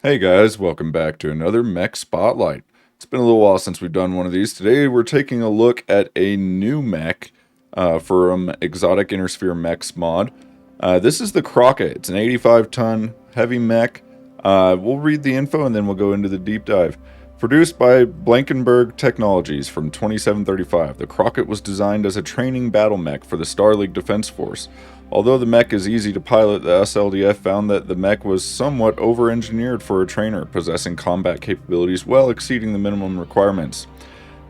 Hey guys, welcome back to another Mech Spotlight. It's been a little while since we've done one of these. Today we're taking a look at a new mech from Exotic Innersphere Mechs mod. This is the Crockett. It's an 85-ton heavy mech. We'll read the info and then we'll go into the deep dive. Produced by Blankenberg Technologies from 2735, the Crockett was designed as a training battle mech for the Star League Defense Force. Although the mech is easy to pilot, the SLDF found that the mech was somewhat over-engineered for a trainer, possessing combat capabilities well exceeding the minimum requirements.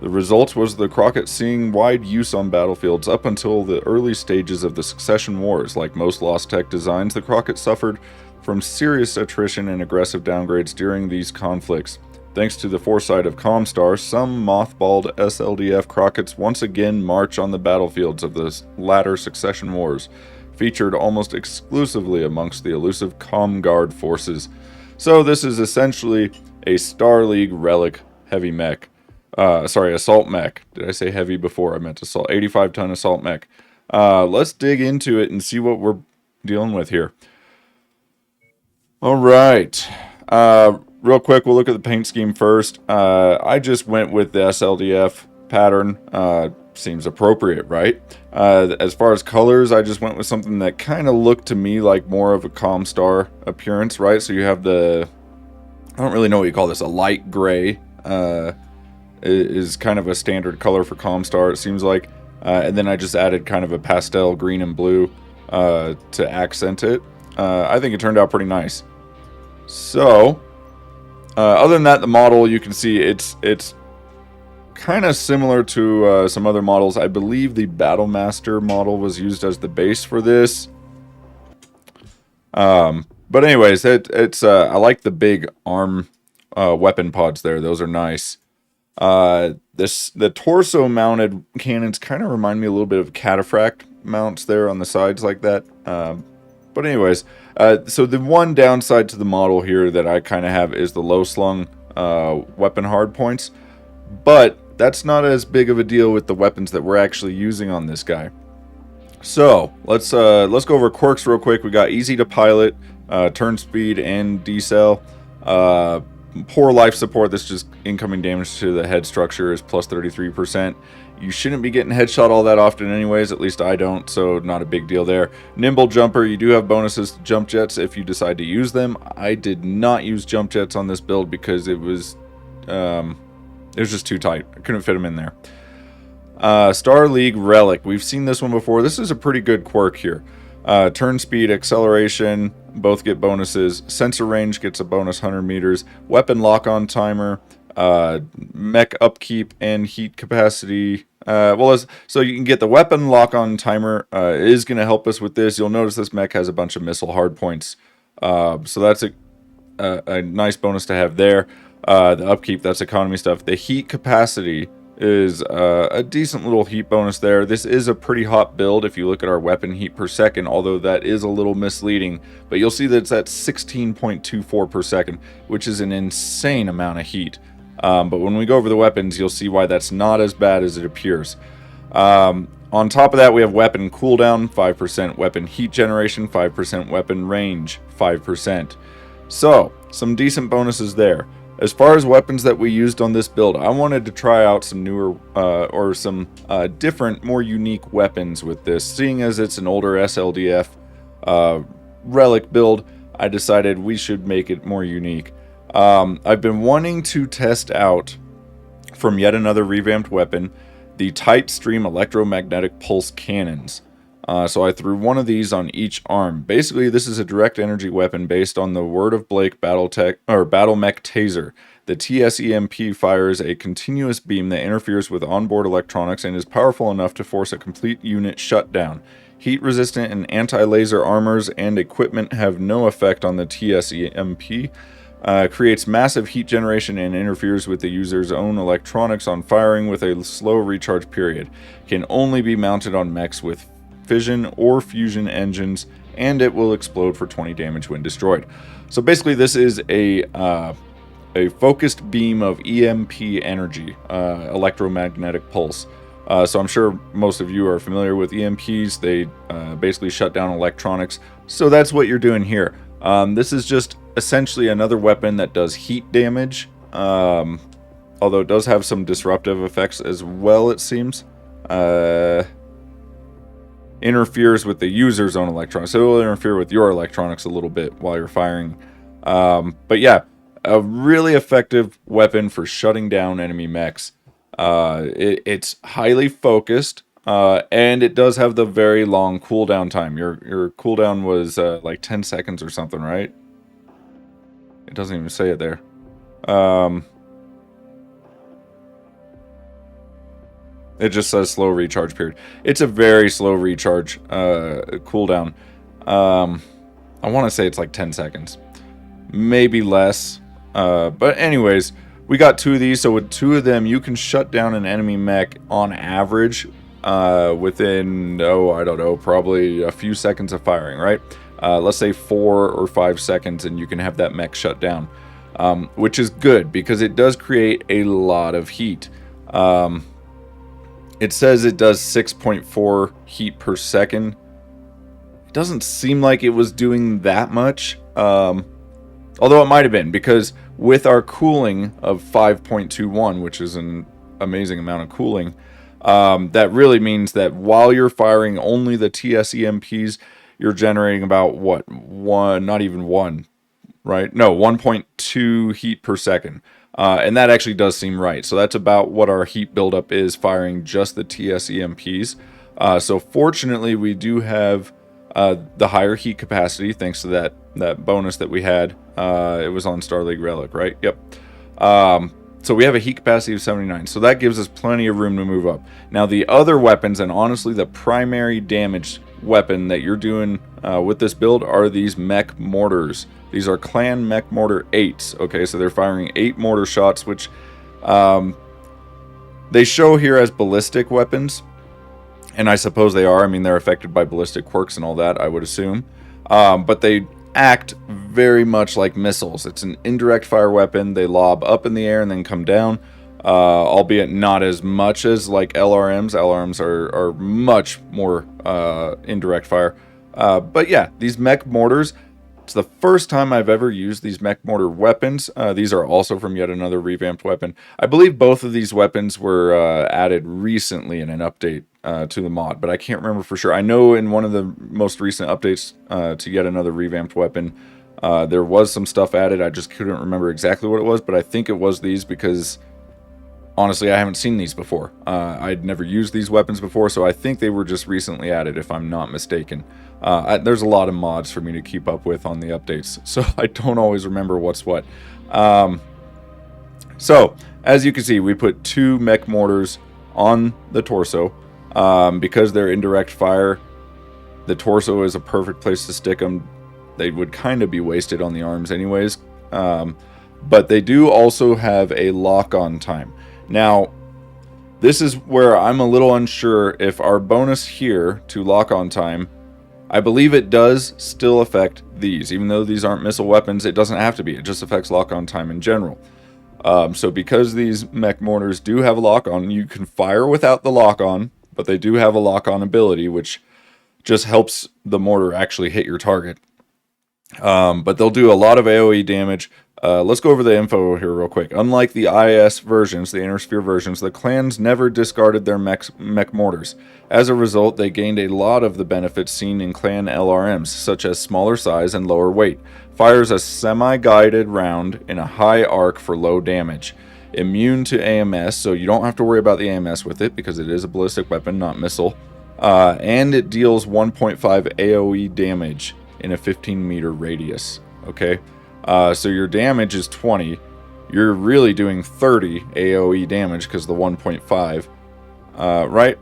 The result was the Crockett seeing wide use on battlefields up until the early stages of the Succession Wars. Like most Lost Tech designs, the Crockett suffered from serious attrition and aggressive downgrades during these conflicts. Thanks to the foresight of Comstar, some mothballed SLDF Crocketts once again march on the battlefields of the latter Succession Wars, featured almost exclusively amongst the elusive Comguard forces. So this is essentially a Star League relic heavy mech. Assault mech. Did I say heavy before? I meant assault. 85-ton assault mech. Let's dig into it and see what we're dealing with here. All right. Real quick, we'll look at the paint scheme first. I just went with the SLDF pattern. Seems appropriate, right? As far as colors, I just went with something that kind of looked to me like more of a Comstar appearance, right? So you have the, I don't really know what you call this, a light gray is kind of a standard color for Comstar, it seems like. And then I just added kind of a pastel green and blue to accent it. I think it turned out pretty nice. So, other than that, the model, you can see it's kind of similar to some other models. I believe the Battlemaster model was used as the base for this. But anyways, I like the big arm weapon pods there. Those are nice. The torso mounted cannons kind of remind me a little bit of cataphract mounts there on the sides like that. But anyways, so the one downside to the model here that I kind of have is the low slung weapon hardpoints. But that's not as big of a deal with the weapons that we're actually using on this guy. So let's go over quirks real quick. We got easy to pilot, turn speed, and decel. Poor life support. This just incoming damage to the head structure is plus 33%. You shouldn't be getting headshot all that often anyways, at least I don't, so not a big deal there. Nimble jumper, you do have bonuses to jump jets if you decide to use them. I did not use jump jets on this build because it was just too tight. I couldn't fit them in there. Star League Relic. We've seen this one before. This is a pretty good quirk here. Turn speed, acceleration, both get bonuses. Sensor range gets a bonus 100 meters. Weapon lock-on timer. Mech upkeep and heat capacity. So you can get the weapon lock-on timer. Is going to help us with this. You'll notice this mech has a bunch of missile hardpoints. So that's a nice bonus to have there. The upkeep, that's economy stuff. The heat capacity is a decent little heat bonus there. This is a pretty hot build if you look at our weapon heat per second, although that is a little misleading. But you'll see that it's at 16.24 per second, which is an insane amount of heat. But when we go over the weapons, you'll see why that's not as bad as it appears. On top of that, we have weapon cooldown, 5%, weapon heat generation, 5%, weapon range, 5%. So, some decent bonuses there. As far as weapons that we used on this build, I wanted to try out some newer or some different, more unique weapons with this. Seeing as it's an older SLDF relic build, I decided we should make it more unique. I've been wanting to test out, from yet another revamped weapon, the Tight Stream Electromagnetic Pulse Cannons. So I threw one of these on each arm. Basically, this is a direct energy weapon based on the Word of Blake Battle Mech Taser. The TSEMP fires a continuous beam that interferes with onboard electronics and is powerful enough to force a complete unit shutdown. Heat-resistant and anti-laser armors and equipment have no effect on the TSEMP. Creates massive heat generation and interferes with the user's own electronics on firing with a slow recharge period. Can only be mounted on mechs with fission or fusion engines, and it will explode for 20 damage when destroyed. So basically this is a focused beam of EMP energy, electromagnetic pulse. So I'm sure most of you are familiar with EMPs. They basically shut down electronics. So that's what you're doing here. This is just essentially another weapon that does heat damage, although it does have some disruptive effects as well, it seems. Interferes with the user's own electronics, so it will interfere with your electronics a little bit while you're firing. But yeah, a really effective weapon for shutting down enemy mechs. It's highly focused, and it does have the very long cooldown time. Your cooldown was like 10 seconds or something, right? It doesn't even say it there. It just says slow recharge period. It's a very slow recharge cooldown. I want to say it's like 10 seconds. Maybe less. But anyways, we got 2 of these. So with 2 of them, you can shut down an enemy mech on average within, I don't know, probably a few seconds of firing, right? Let's say 4 or 5 seconds and you can have that mech shut down. Which is good because it does create a lot of heat. It says it does 6.4 heat per second. It doesn't seem like it was doing that much. Although it might have been, because with our cooling of 5.21, which is an amazing amount of cooling, that really means that while you're firing only the TSEMPs, you're generating about, what, not even 1, right? No, 1.2 heat per second. And that actually does seem right. So that's about what our heat buildup is firing just the TSEMPs. So fortunately, we do have the higher heat capacity thanks to that bonus that we had. It was on Star League Relic, right? Yep. So we have a heat capacity of 79. So that gives us plenty of room to move up. Now the other weapons, and honestly the primary damage weapon that you're doing with this build are these mech mortars. These are clan mech mortar 8s. Okay, so they're firing 8 mortar shots, which they show here as ballistic weapons. And I suppose they are. I mean, they're affected by ballistic quirks and all that, I would assume. But they act very much like missiles. It's an indirect fire weapon. They lob up in the air and then come down. Albeit not as much as like LRMs. LRMs are much more indirect fire. But yeah, these mech mortars, it's the first time I've ever used these mech mortar weapons. These are also from yet another revamped weapon. I believe both of these weapons were added recently in an update to the mod, but I can't remember for sure. I know in one of the most recent updates to yet another revamped weapon, there was some stuff added. I just couldn't remember exactly what it was, but I think it was these because honestly, I haven't seen these before. I'd never used these weapons before, so I think they were just recently added, if I'm not mistaken. There's a lot of mods for me to keep up with on the updates, so I don't always remember what's what. So, as you can see, we put 2 mech mortars on the torso. Because they're indirect fire, the torso is a perfect place to stick them. They would kind of be wasted on the arms anyways. But they do also have a lock-on time. Now, this is where I'm a little unsure if our bonus here to lock-on time, I believe it does still affect these. Even though these aren't missile weapons, it doesn't have to be. It just affects lock-on time in general. So because these mech mortars do have a lock-on, you can fire without the lock-on, but they do have a lock-on ability, which just helps the mortar actually hit your target. But they'll do a lot of AoE damage. Let's go over the info here real quick. Unlike the IS versions, the Inner Sphere versions, the clans never discarded their mech mortars. As a result, they gained a lot of the benefits seen in clan LRMs, such as smaller size and lower weight. Fires a semi-guided round in a high arc for low damage. Immune to AMS, so you don't have to worry about the AMS with it because it is a ballistic weapon, not missile. And it deals 1.5 AoE damage in a 15-meter radius. Okay, so your damage is 20. You're really doing 30 AoE damage because the 1.5, right?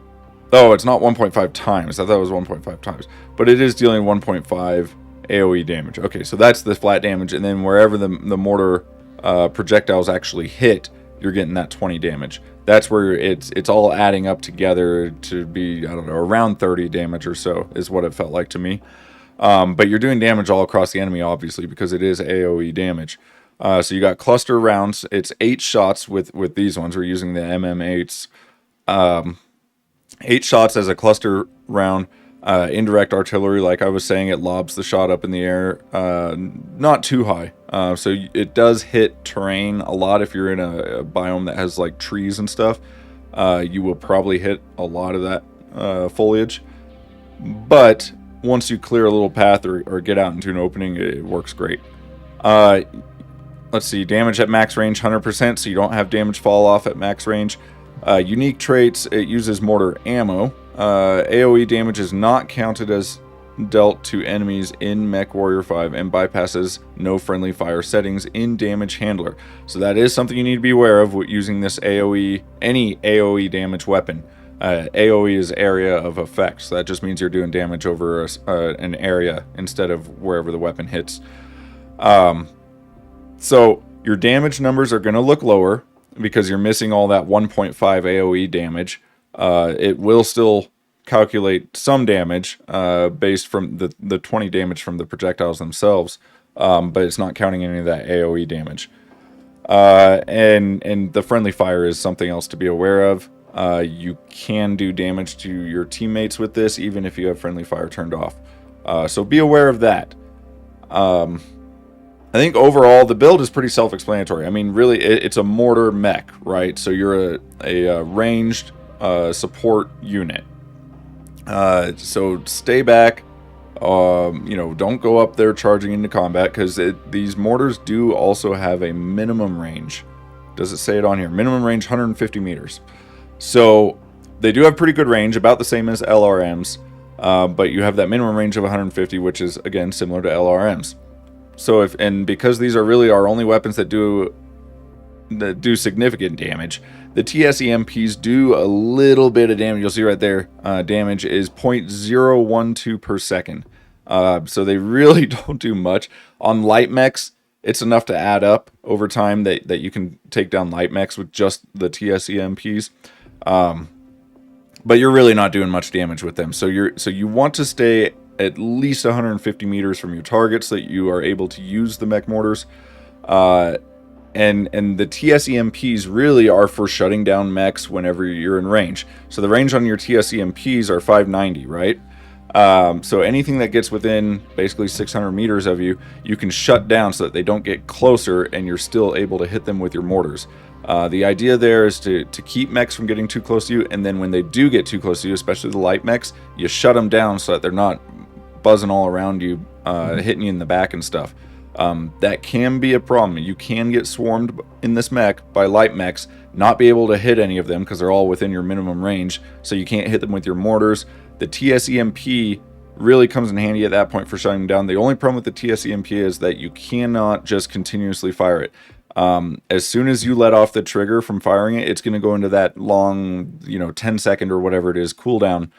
Oh, it's not 1.5 times. I thought it was 1.5 times, but it is dealing 1.5 AoE damage. Okay, so that's the flat damage, and then wherever the mortar projectiles actually hit, you're getting that 20 damage. That's where it's all adding up together to be, I don't know, around 30 damage or so is what it felt like to me. But you're doing damage all across the enemy, obviously, because it is AoE damage. So you got cluster rounds. It's 8 shots with these ones. We're using the MM8s. 8 shots as a cluster round. Indirect artillery, like I was saying, it lobs the shot up in the air, not too high. So it does hit terrain a lot. If you're in a biome that has like trees and stuff, you will probably hit a lot of that foliage. But once you clear a little path or get out into an opening, it works great. Let's see, damage at max range 100%, so you don't have damage fall off at max range. Unique traits, it uses mortar ammo. AoE damage is not counted as dealt to enemies in Mechwarrior 5 and bypasses no friendly fire settings in damage handler. So that is something you need to be aware of using this AoE, any AoE damage weapon. AoE is area of effect, so that just means you're doing damage over an area instead of wherever the weapon hits. So your damage numbers are going to look lower because you're missing all that 1.5 AoE damage. It will still calculate some damage based from the 20 damage from the projectiles themselves, but it's not counting any of that AoE damage. And the friendly fire is something else to be aware of. You can do damage to your teammates with this, even if you have friendly fire turned off. So be aware of that. I think overall the build is pretty self-explanatory. I mean, really, it's a mortar mech, right? So you're a ranged support unit. So stay back. Don't go up there charging into combat, because these mortars do also have a minimum range. Does it say it on here? Minimum range 150 meters. So they do have pretty good range, about the same as LRMs, but you have that minimum range of 150, which is again similar to LRMs. So because these are really our only weapons that do significant damage, the TSEMPs do a little bit of damage. You'll see right there, damage is 0.012 per second. So they really don't do much. On light mechs, it's enough to add up over time that you can take down light mechs with just the TSEMPs. But you're really not doing much damage with them. So you want to stay at least 150 meters from your target so that you are able to use the mech mortars. And the TSEMPs really are for shutting down mechs whenever you're in range. So the range on your TSEMPs are 590, right? So anything that gets within basically 600 meters of you, you can shut down so that they don't get closer and you're still able to hit them with your mortars. The idea there is to keep mechs from getting too close to you, and then when they do get too close to you, especially the light mechs, you shut them down so that they're not buzzing all around you, hitting you in the back and stuff. That can be a problem. You can get swarmed in this mech by light mechs, not be able to hit any of them because they're all within your minimum range, so you can't hit them with your mortars. The TSEMP really comes in handy at that point for shutting down. The only problem with the TSEMP is that you cannot just continuously fire it. As soon as you let off the trigger from firing it, it's going to go into that long, 10-second or whatever it is cooldown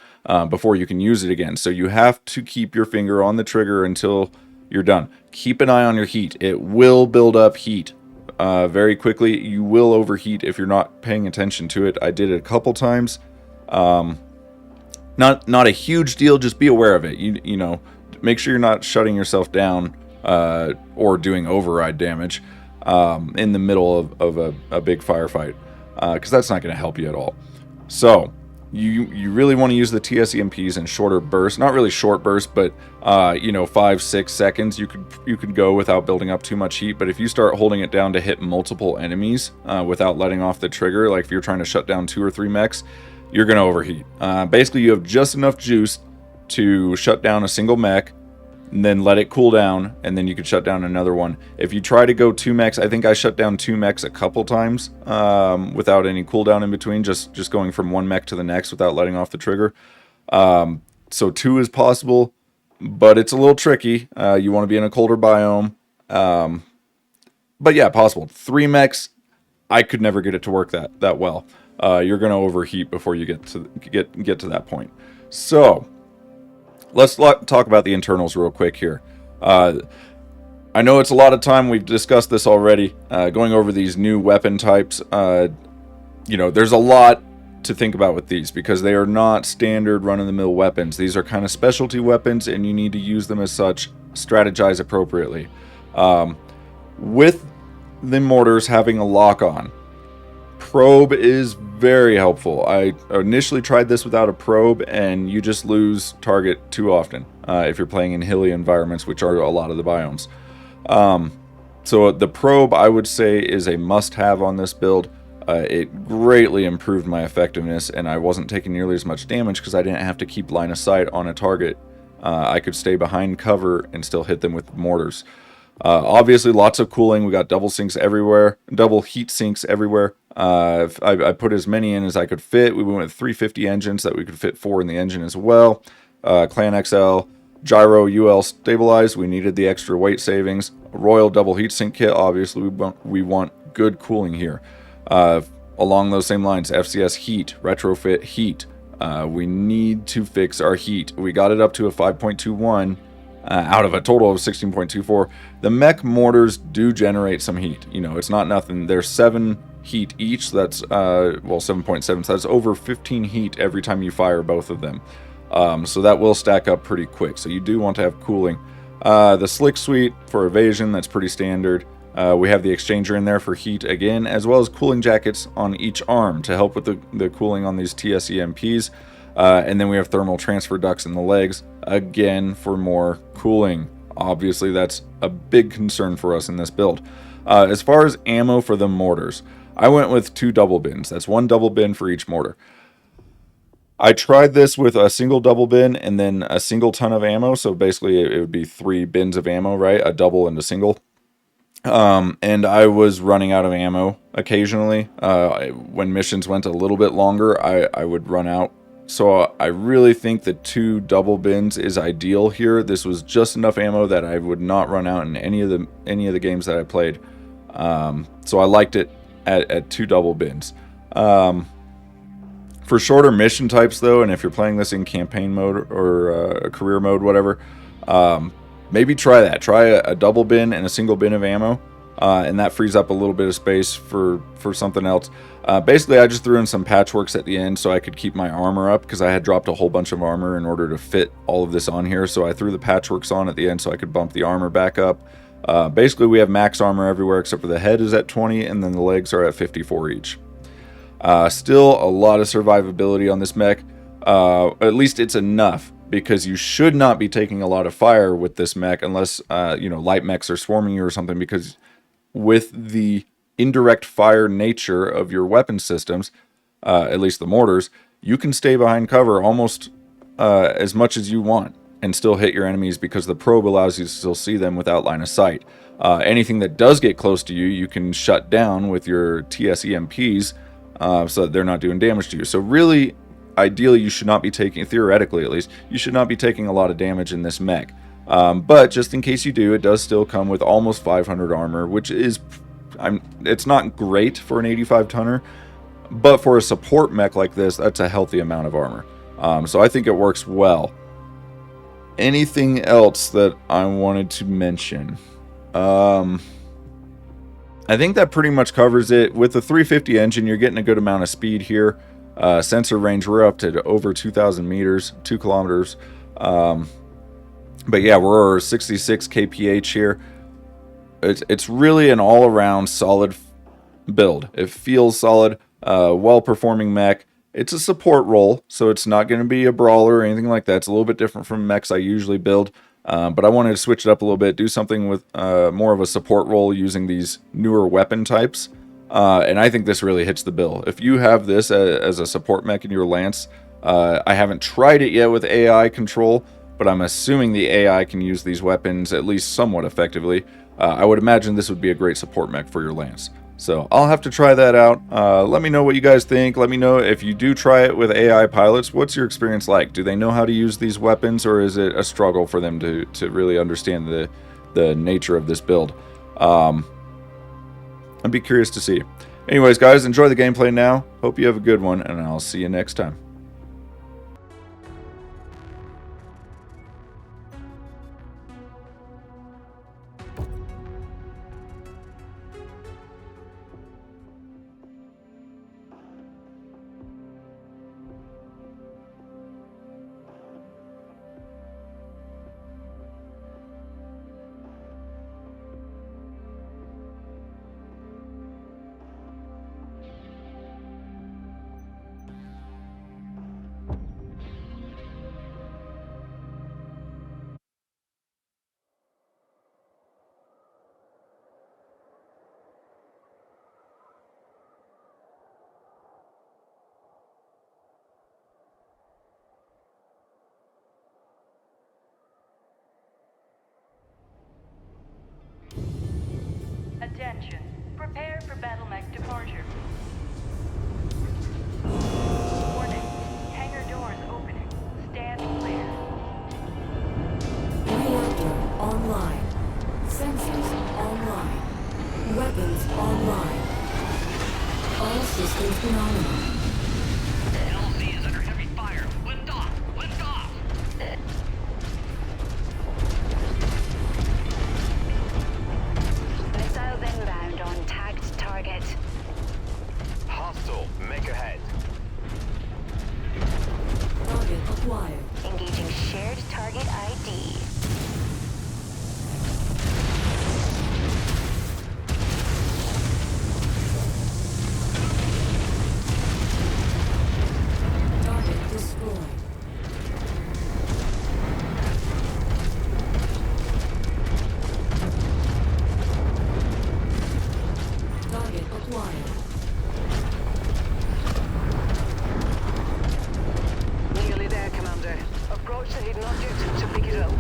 before you can use it again. So you have to keep your finger on the trigger until you're done. Keep an eye on your heat. It will build up heat very quickly. You will overheat if you're not paying attention to it. I did it a couple times. Not a huge deal. Just be aware of it. You know, make sure you're not shutting yourself down or doing override damage in the middle of a big firefight, because that's not going to help you at all. So you really want to use the TSEMPs in shorter bursts. Not really short bursts, but 5-6 seconds you could go without building up too much heat. But if you start holding it down to hit multiple enemies without letting off the trigger, like if you're trying to shut down 2 or 3 mechs, you're going to overheat. Basically, you have just enough juice to shut down a single mech, and then let it cool down, and then you could shut down another one. If you try to go 2 mechs, I think I shut down 2 mechs a couple times without any cooldown in between, just going from one mech to the next without letting off the trigger. So 2 is possible, but it's a little tricky. You want to be in a colder biome. But yeah, possible. 3 mechs, I could never get it to work that well. You're going to overheat before you get to that point. So let's talk about the internals real quick here. I know it's a lot of time. We've discussed this already, going over these new weapon types. There's a lot to think about with these because they are not standard run-of-the-mill weapons. These are kind of specialty weapons, and you need to use them as such. Strategize appropriately. With the mortars having a lock-on, probe is very helpful. I initially tried this without a probe, and you just lose target too often if you're playing in hilly environments, which are a lot of the biomes. So the probe, I would say, is a must-have on this build. It greatly improved my effectiveness, and I wasn't taking nearly as much damage because I didn't have to keep line of sight on a target. I could stay behind cover and still hit them with mortars. Obviously, lots of cooling. We got double sinks everywhere, double heat sinks everywhere. I put as many in as I could fit. We went with 350 engines that we could fit 4 in the engine as well. Clan XL, gyro UL stabilized. We needed the extra weight savings. Royal double heatsink kit. Obviously, we want good cooling here. Along those same lines, FCS heat, retrofit heat. We need to fix our heat. We got it up to a 5.21 out of a total of 16.24. The mech mortars do generate some heat. You know, it's not nothing. They're 7 heat each. That's, well, 7.7. So that's over 15 heat every time you fire both of them. So that will stack up pretty quick. So you do want to have cooling. The slick suite for evasion, that's pretty standard. We have the exchanger in there for heat again, as well as cooling jackets on each arm to help with the cooling on these TSEMPs. And then we have thermal transfer ducts in the legs, again, for more cooling. Obviously, that's a big concern for us in this build. As far as ammo for the mortars, I went with 2 double bins. That's 1 double bin for each mortar. I tried this with a single double bin and then a single ton of ammo. So basically, it would be 3 bins of ammo, right? A double and a single. And I was running out of ammo occasionally. When missions went a little bit longer, I would run out. So I really think the 2 double bins is ideal here. This was just enough ammo that I would not run out in any of the games that I played. So I liked it at 2 double bins. For shorter mission types though, and if you're playing this in campaign mode or career mode, whatever, maybe try that. Try a double bin and a single bin of ammo, and that frees up a little bit of space for something else. Basically, I just threw in some patchworks at the end so I could keep my armor up, because I had dropped a whole bunch of armor in order to fit all of this on here. So I threw the patchworks on at the end so I could bump the armor back up. Basically, we have max armor everywhere except for the head is at 20, and then the legs are at 54 each. Still a lot of survivability on this mech. At least it's enough, because you should not be taking a lot of fire with this mech unless, light mechs are swarming you or something, because with the indirect fire nature of your weapon systems, at least the mortars, you can stay behind cover almost as much as you want and still hit your enemies, because the probe allows you to still see them without line of sight. Anything that does get close to you, you can shut down with your TSEMPs, so that they're not doing damage to you. So really, ideally, you should not be taking, theoretically at least, you should not be taking a lot of damage in this mech. But just in case you do, it does still come with almost 500 armor, which is, it's not great for an 85 tonner, but for a support mech like this, that's a healthy amount of armor. So I think it works well. Anything else that I wanted to mention? I think that pretty much covers it. With the 350 engine, you're getting a good amount of speed here. Sensor range, we're up to over 2,000 meters, 2 kilometers. But yeah, we're 66 kph here. It's really an all-around solid build. It feels solid, well-performing mech. It's a support role, so it's not going to be a brawler or anything like that. It's a little bit different from mechs I usually build. But I wanted to switch it up a little bit, do something with more of a support role using these newer weapon types. And I think this really hits the bill. If you have this as a support mech in your Lance, I haven't tried it yet with AI control, but I'm assuming the AI can use these weapons at least somewhat effectively. I would imagine this would be a great support mech for your Lance. So I'll have to try that out. Let me know what you guys think. Let me know if you do try it with AI pilots. What's your experience like? Do they know how to use these weapons, or is it a struggle for them to really understand the nature of this build? I'd be curious to see. Anyways, guys, enjoy the gameplay now. Hope you have a good one, and I'll see you next time. Battle mech departure. Warning. Hangar doors opening. Stand clear. Reactor online. Sensors online. Weapons online. All systems phenomenal. LZ is under heavy fire. Lift off! Lift off! Missiles inbound on tagged target. Hostile. Mech ahead. Target acquired. Engaging shared target ID. Target destroyed. Target acquired. Nearly there, Commander. Approach the hidden object to pick it up.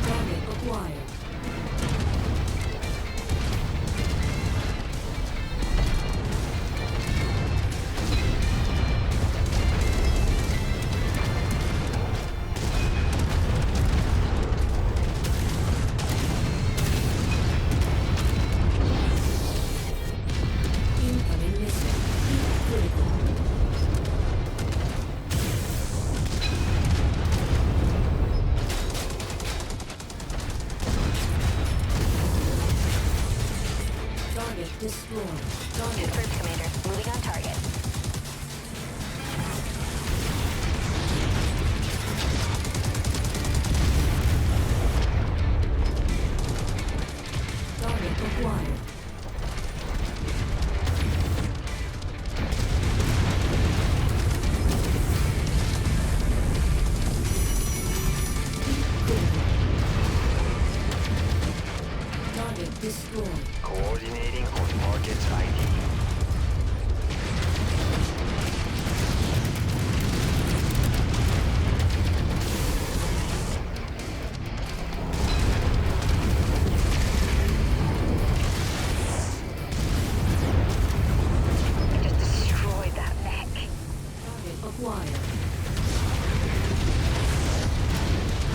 Target acquired. Incoming missile. Heat critical. Target destroyed. Target Confirmed, Commander. Moving on target. target acquired. Target destroyed. Coordinating on target's ID. Just destroyed that mech. Target acquired.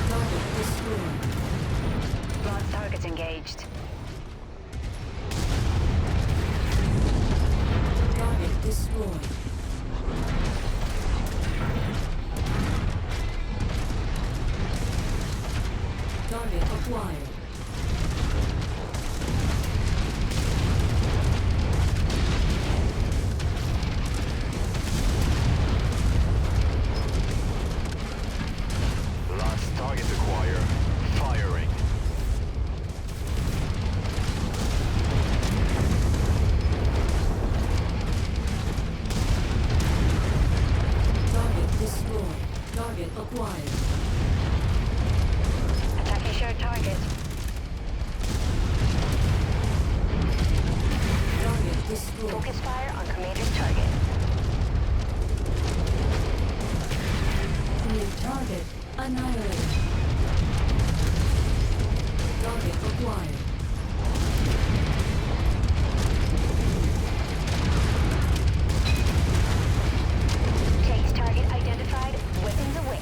Target destroyed. Broad targets engaged. Target destroyed. Target acquired. Last target acquired. Firing. Target destroyed. Target acquired. Attacking shared target. Target destroyed. Focus fire on commander's target. New target annihilated. Target acquired. Chase target identified. Weapons away.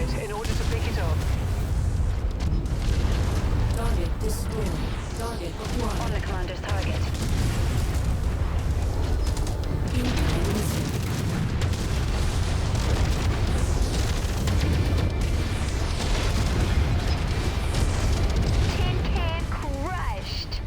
target in order to pick it up. Target destroyed. Target On acquired. the commander's target. Incoming missile. Tin can crushed.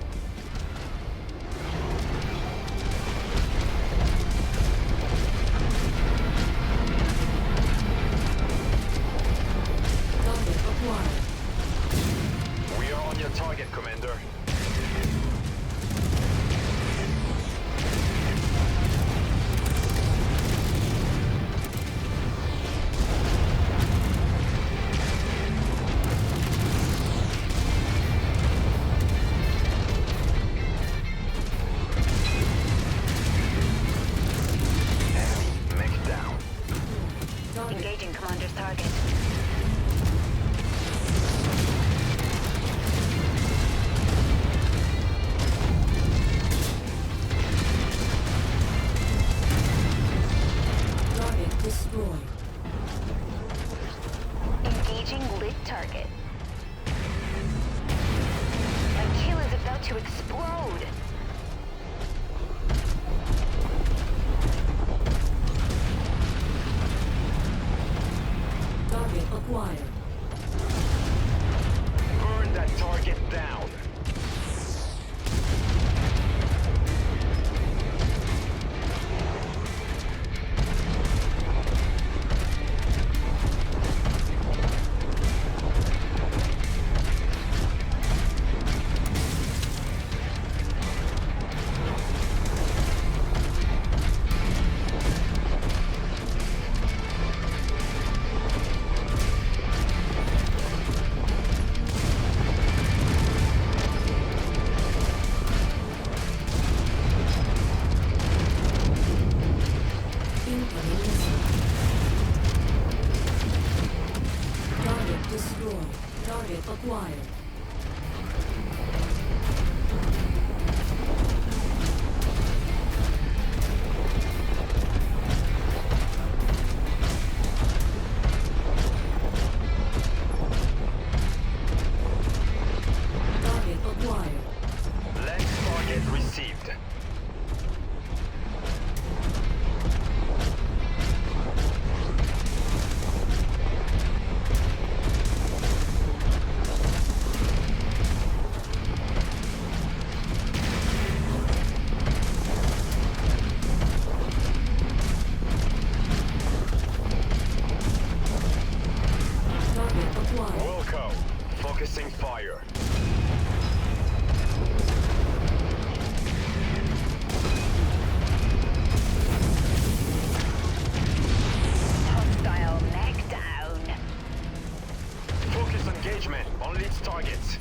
Target acquired. We are on your target, Commander. Enemy mech down. Target Engaging commander's target. target destroyed. Engaging lit target. My kill is about to explode. Target acquired. Burn that target down. Incoming missile. Target destroyed. Target acquired. Target acquired. Lens target received. Target acquired. Wilco, focusing fire. Hostile mech down. Focus engagement on leads targets.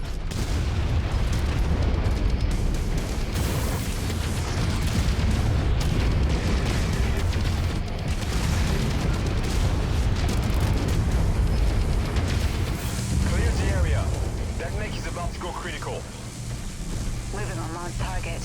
Clear the area. That mech is about to go critical. Moving on launch target.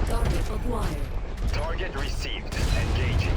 Target acquired. Target received. Engaging.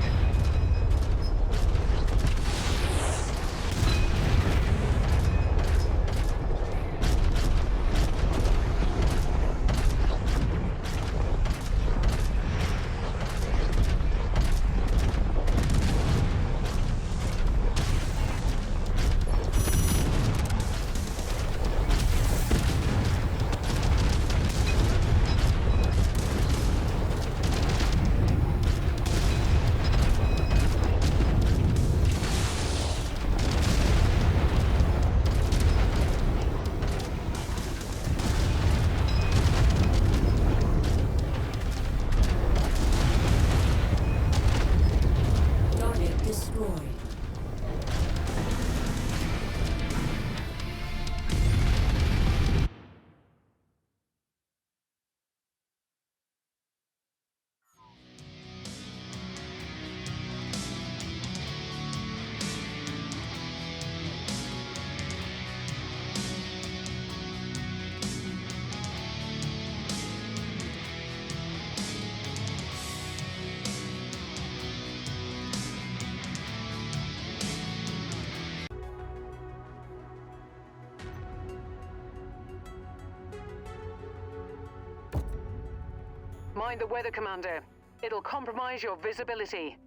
Mind the weather, Commander. It'll compromise your visibility.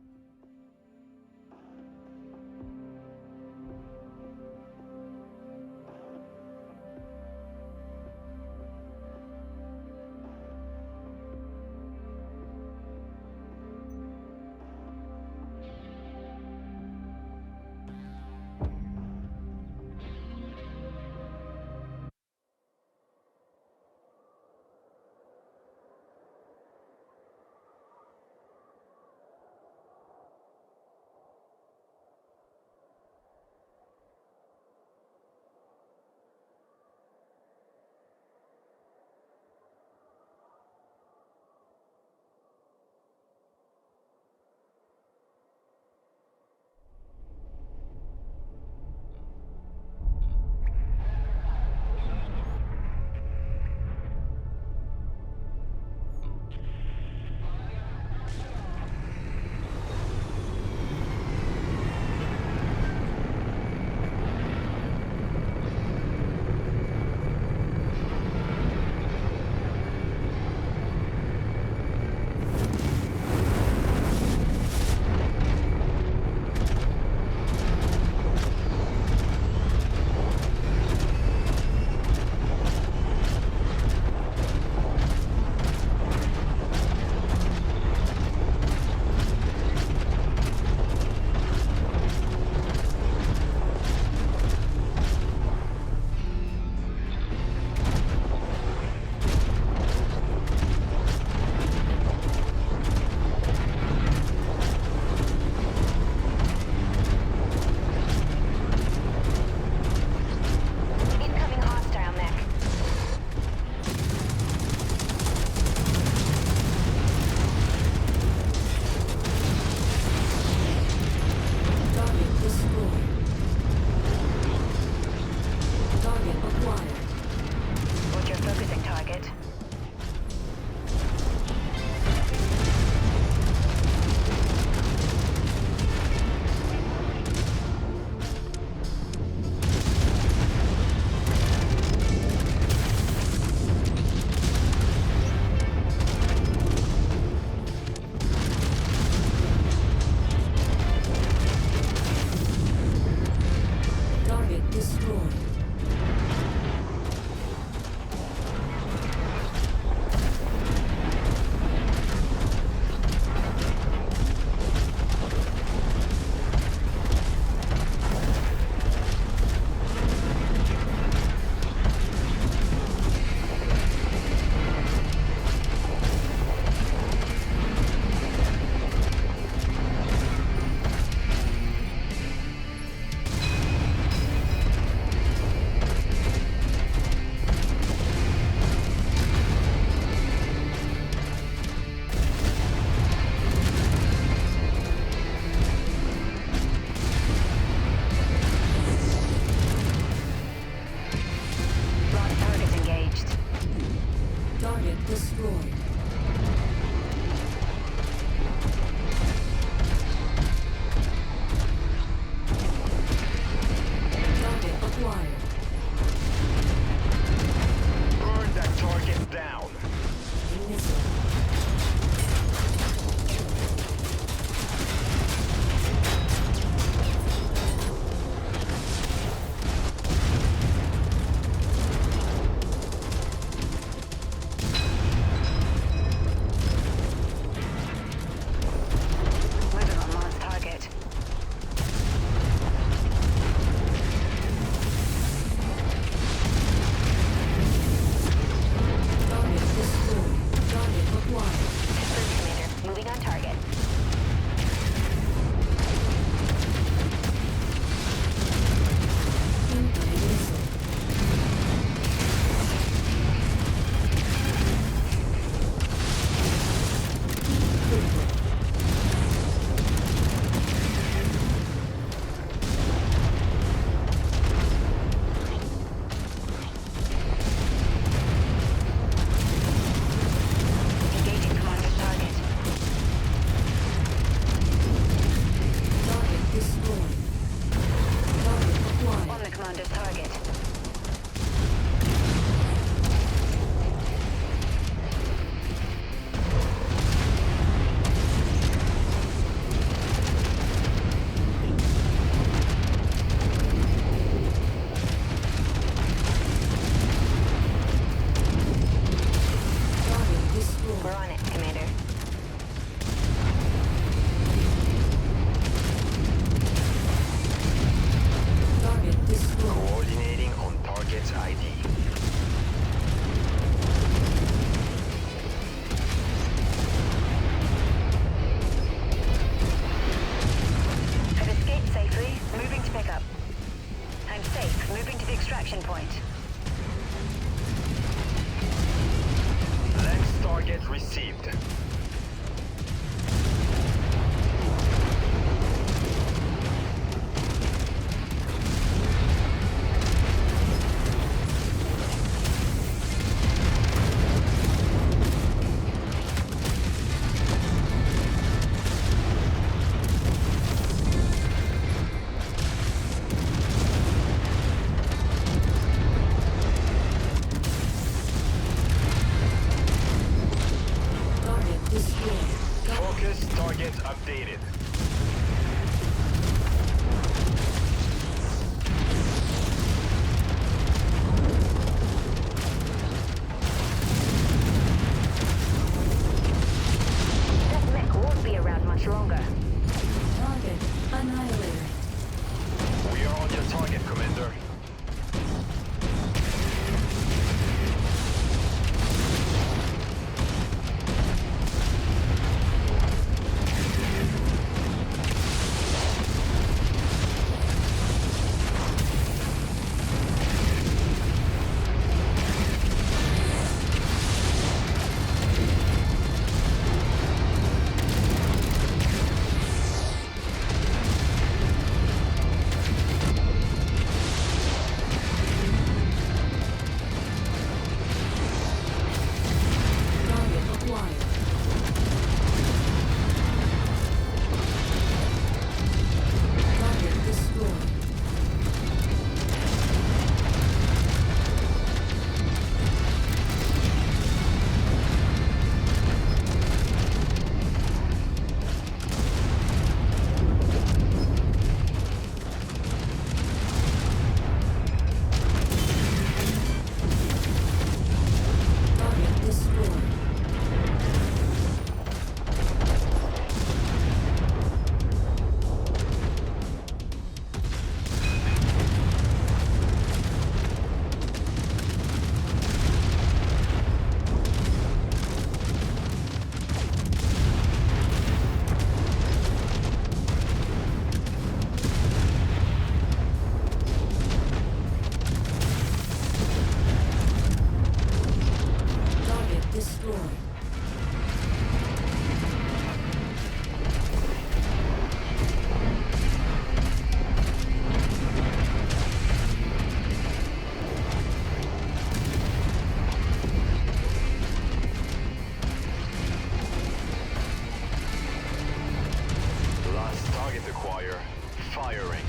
Commander. Target destroyed. Coordinating on target's ID. I've escaped safely. Moving to pick up. I'm safe. Moving to the extraction point. Lens target received. Target destroyed. Focus target updated. That mech won't be around much longer. Target annihilated. We are on your target, Commander. Target acquired. Target destroyed. Target destroyed. Target destroyed. Last target acquire. Firing.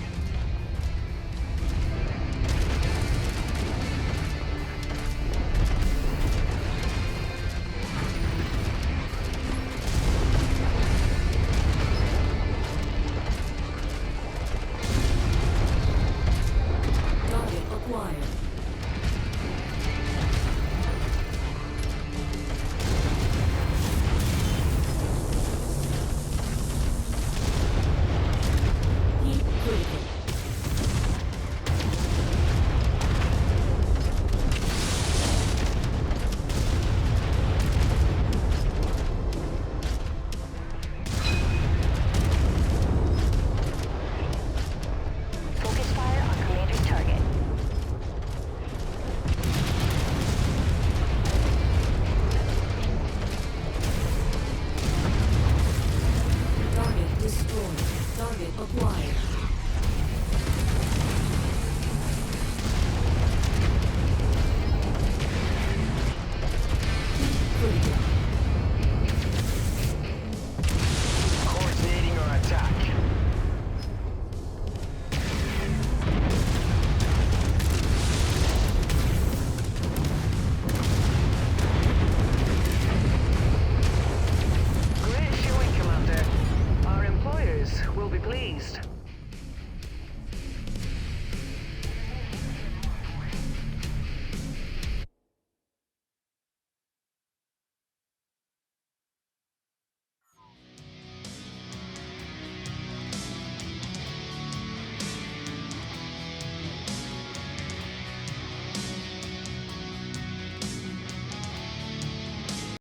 Target acquired. Heat critical. Focus fire on Commander's target. Target destroyed. Target acquired.